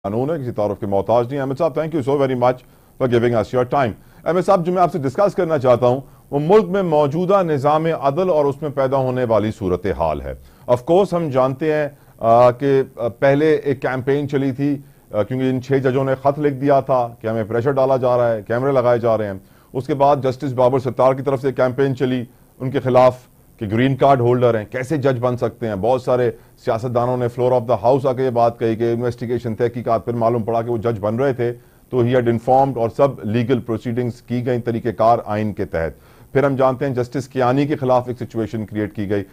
कानून है, किसी तारुफ के मोहताज नहीं। Ahmed sahab, thank you so very much for giving us your time. Ahmed sahab, जो मैं आपसे डिस्कस करना चाहता हूँ वो मुल्क में मौजूदा निज़ाम अदल और उसमें पैदा होने वाली सूरत हाल है। ऑफ कोर्स हम जानते हैं कि पहले एक कैंपेन चली थी, क्योंकि इन 6 जजों ने खत लिख दिया था कि हमें प्रेशर डाला जा रहा है, कैमरे लगाए जा रहे हैं। उसके बाद जस्टिस बाबर सत्तार की तरफ से कैंपेन चली उनके खिलाफ कि ग्रीन कार्ड होल्डर हैं, कैसे जज बन सकते हैं। बहुत सारे सियासतदानों ने फ्लोर ऑफ द हाउस आके ये बात कही कि इन्वेस्टिगेशन तहकीकात पर मालूम पड़ा कि वो जज बन रहे थे, तो ही हैड इन्फॉर्म्ड, और सब लीगल प्रोसीडिंग्स की गई तरीकेकार आइन के तहत। फिर हम जानते हैं जस्टिस कियानी के खिलाफ एक सिचुएशन क्रिएट की गई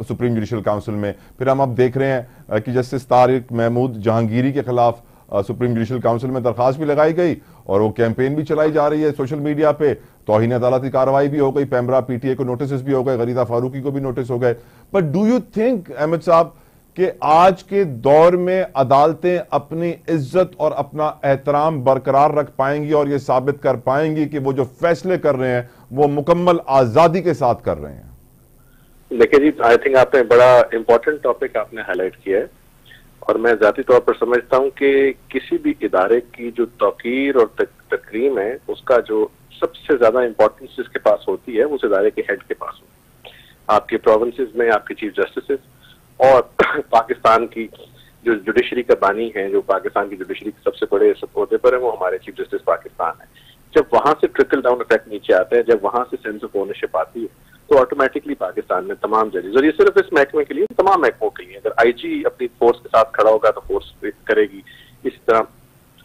सुप्रीम जुडिशल काउंसिल में। फिर हम अब देख रहे हैं कि जस्टिस तारिक महमूद जहांगीरी के खिलाफ सुप्रीम जुडिशल काउंसिल में दरखास्त भी लगाई गई और वो कैंपेन भी चलाई जा रही है सोशल मीडिया पे। तौहीन अदालत की कार्रवाई भी हो गई, पैमरा पीटीए को नोटिस भी हो गए, गरीदा फारूकी को भी नोटिस हो गए। But do you think Ahmed sahab कि आज के दौर में अदालतें अपनी इज्जत और अपना एहतराम बरकरार रख पाएंगी और ये साबित कर पाएंगी कि वो जो फैसले कर रहे हैं वो मुकम्मल आजादी के साथ कर रहे हैं? देखिए जी, आई थिंक आपने बड़ा इंपॉर्टेंट टॉपिक आपने हाईलाइट किया है और मैं जाती तौर पर समझता हूं कि किसी भी इदारे की जो तौकीर और तकरीम है उसका जो सबसे ज्यादा इंपॉर्टेंस जिसके पास होती है उस इदारे के हेड के पास होती है। आपके प्रोविंसेस में आपके चीफ जस्टिस और पाकिस्तान की जो जुडिशरी का बानी है, जो पाकिस्तान की जुडिशरी के सबसे बड़े ओहदे पर है, वो हमारे चीफ जस्टिस पाकिस्तान है। जब वहां से ट्रिकल डाउन इफेक्ट नीचे आता है, जब वहां से सेंस ऑफ ओनरशिप आती है, तो ऑटोमेटिकली पाकिस्तान में तमाम जजेस, और ये सिर्फ इस महकमे के लिए, तमाम महकमों के लिए, अगर आईजी अपनी फोर्स के साथ खड़ा होगा तो फोर्स करेगी, इसी तरह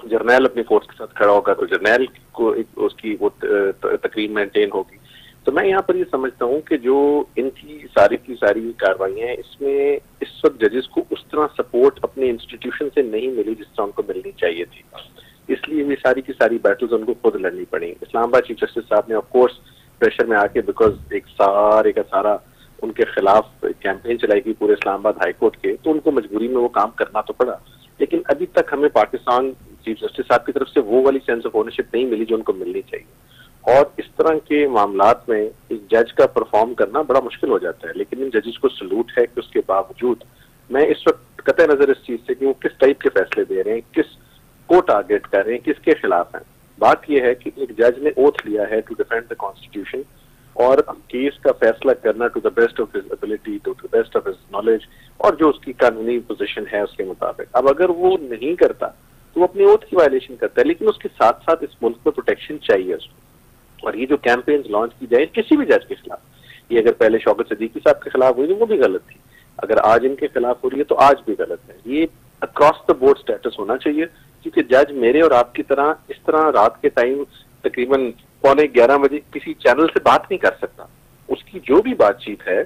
जर्नैल अपनी फोर्स के साथ खड़ा होगा तो जर्नैल को उसकी वो तकरीब मेंटेन होगी। तो मैं यहाँ पर ये समझता हूँ कि जो इनकी सारी की सारी कार्रवाइयाँ हैं, इसमें इस वक्त जजेस को उस तरह सपोर्ट अपने इंस्टीट्यूशन से नहीं मिली जिस तरह उनको मिलनी चाहिए थी, इसलिए ये सारी की सारी बैटल्स उनको खुद लड़नी पड़ी। इस्लामाबाद चीफ जस्टिस साहब ने ऑफकोर्स प्रेशर में आके, बिकॉज एक सारे का सारा उनके खिलाफ कैंपेन चलाई गई पूरे इस्लामाबाद हाईकोर्ट के, तो उनको मजबूरी में वो काम करना तो पड़ा। लेकिन अभी तक हमें पाकिस्तान चीफ जस्टिस साहब की तरफ से वो वाली सेंस ऑफ ओनरशिप नहीं मिली जो उनको मिलनी चाहिए, और इस तरह के मामलात में एक जज का परफॉर्म करना बड़ा मुश्किल हो जाता है। लेकिन इन जजेस को सलूट है कि उसके बावजूद मैं इस वक्त कतई नजर इस चीज से कि वो किस टाइप के फैसले दे रहे हैं, किस को टारगेट कर रहे हैं, किसके खिलाफ हैं। बात यह है कि एक जज ने ओथ लिया है टू डिफेंड द कॉन्स्टिट्यूशन और केस का फैसला करना to the best of his ability, to the best of his knowledge, और जो उसकी कानूनी पोजीशन है उसके मुताबिक। अब अगर वो नहीं करता तो वो अपनी ओथ की वायलेशन करता है, लेकिन उसके साथ साथ इस मुल्क में प्रोटेक्शन चाहिए उसको। और ये जो कैंपेन्स लॉन्च की जाए किसी भी जज के खिलाफ, ये अगर पहले शौकत सिद्दीकी साहब के खिलाफ हुई तो वो भी गलत थी, अगर आज इनके खिलाफ हो रही है तो आज भी गलत है। ये अक्रॉस द बोर्ड स्टेटस होना चाहिए, क्योंकि जज मेरे और आपकी तरह इस तरह रात के टाइम तकरीबन 11:15 बजे किसी चैनल से बात नहीं कर सकता। उसकी जो भी बातचीत है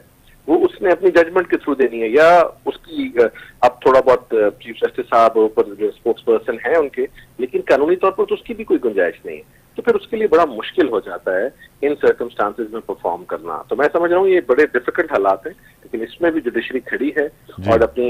वो उसने अपनी जजमेंट के थ्रू देनी है, या उसकी अब थोड़ा बहुत चीफ जस्टिस साहब ऊपर जो स्पोक्स पर्सन है उनके, लेकिन कानूनी तौर पर तो उसकी भी कोई गुंजाइश नहीं है। तो फिर उसके लिए बड़ा मुश्किल हो जाता है इन सर्कमस्टांसेस में परफॉर्म करना। तो मैं समझ रहा हूँ ये बड़े डिफिकल्ट हालात हैं, लेकिन इसमें भी जुडिशरी खड़ी है और अपनी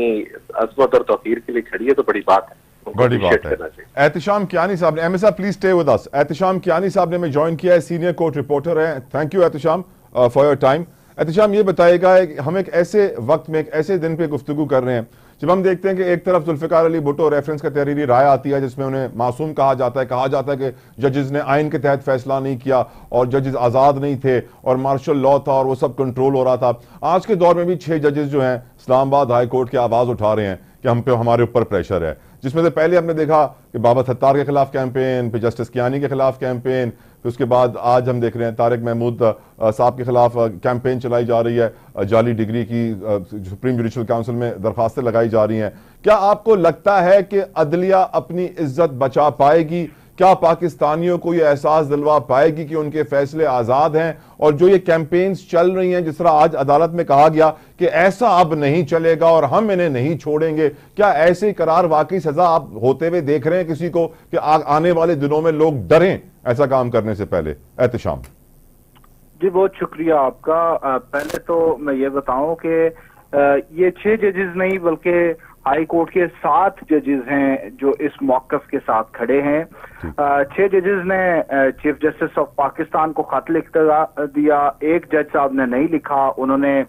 अजमत और तौकीर के लिए खड़ी है, तो बड़ी बात है, बड़ी बात है। एहतिशाम कियानी साहब ने, MS sahab please stay with us. Ehtisham Kiyani sahab ने हमें ज्वाइन किया है, सीनियर कोर्ट रिपोर्टर है। Thank you Ehtisham for your time. Ehtisham, ये बताइएगा हम एक ऐसे वक्त में, एक ऐसे दिन पे गुफ्तगू कर रहे हैं जब हम देखते हैं कि एक तरफ जुल्फिकार अली भुट्टो रेफरेंस का तहरीरी राय आती है जिसमें उन्हें मासूम कहा जाता है कि जजेस ने आइन के तहत फैसला नहीं किया और जजेस आज़ाद नहीं थे और मार्शल लॉ था और वो सब कंट्रोल हो रहा था। आज के दौर में भी 6 जजेस जो हैं इस्लामाबाद हाई कोर्ट की आवाज़ उठा रहे हैं कि हम पे हमारे ऊपर प्रेशर है, जिसमें से पहले हमने देखा कि बाबर सत्तार के खिलाफ कैंपेन, फिर जस्टिस कियानी के खिलाफ कैंपेन, फिर उसके बाद आज हम देख रहे हैं तारिक महमूद साहब के खिलाफ कैंपेन चलाई जा रही है, जाली डिग्री की सुप्रीम जुडिशल काउंसिल में दरखास्तें लगाई जा रही हैं। क्या आपको लगता है कि अदलिया अपनी इज्जत बचा पाएगी? क्या पाकिस्तानियों को यह एहसास दिलवा पाएगी कि उनके फैसले आजाद हैं? और जो ये कैंपेन्स चल रही हैं, जिस तरह आज अदालत में कहा गया कि ऐसा अब नहीं चलेगा और हम इन्हें नहीं छोड़ेंगे, क्या ऐसे करार वाकई सजा आप होते हुए देख रहे हैं किसी को कि आने वाले दिनों में लोग डरें ऐसा काम करने से पहले? एहतिशाम जी, बहुत शुक्रिया आपका। पहले तो मैं ये बताऊं कि ये 6 जजेस नहीं बल्कि हाई कोर्ट के 7 जजेस हैं जो इस मौकफ के साथ खड़े हैं। 6 जजेस ने चीफ जस्टिस ऑफ पाकिस्तान को खत लिख दिया, एक जज साहब ने नहीं लिखा। उन्होंने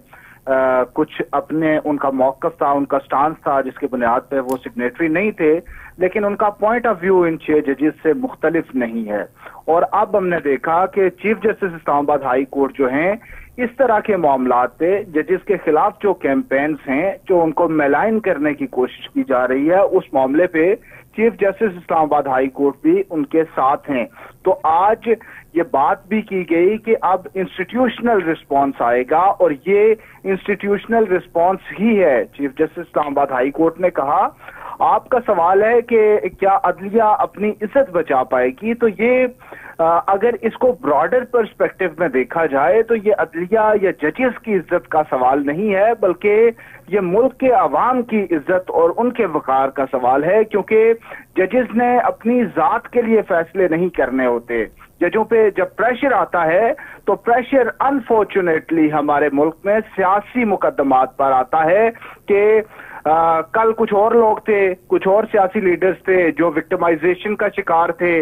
कुछ अपने, उनका मौकफ था, उनका स्टांस था जिसके बुनियाद पे वो सिग्नेटरी नहीं थे, लेकिन उनका पॉइंट ऑफ व्यू इन 6 जजेस से मुख्तलिफ नहीं है। और अब हमने देखा कि chief justice Islamabad high court जो हैं, इस तरह के मामलात पे जजेस के खिलाफ जो कैंपेन्स हैं, जो उनको मेलाइन करने की कोशिश की जा रही है, उस मामले पे chief justice Islamabad high court भी उनके साथ हैं। तो आज ये बात भी की गई कि अब इंस्टीट्यूशनल रिस्पांस आएगा और ये इंस्टीट्यूशनल रिस्पांस ही है। Chief justice Islamabad high court ने कहा, आपका सवाल है कि क्या अदलिया अपनी इज्जत बचा पाएगी, तो ये अगर इसको ब्रॉडर पर्सपेक्टिव में देखा जाए तो ये अदलिया या जजेस की इज्जत का सवाल नहीं है, बल्कि ये मुल्क के अवाम की इज्जत और उनके वकार का सवाल है। क्योंकि जजेस ने अपनी जात के लिए फैसले नहीं करने होते। जजों पे जब प्रेशर आता है तो प्रेशर अनफॉर्चुनेटली हमारे मुल्क में सियासी मुकदमात पर आता है कि कल कुछ और लोग थे, कुछ और सियासी लीडर्स थे जो विक्टिमाइजेशन का शिकार थे,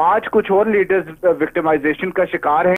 आज कुछ और लीडर्स विक्टिमाइजेशन का शिकार हैं।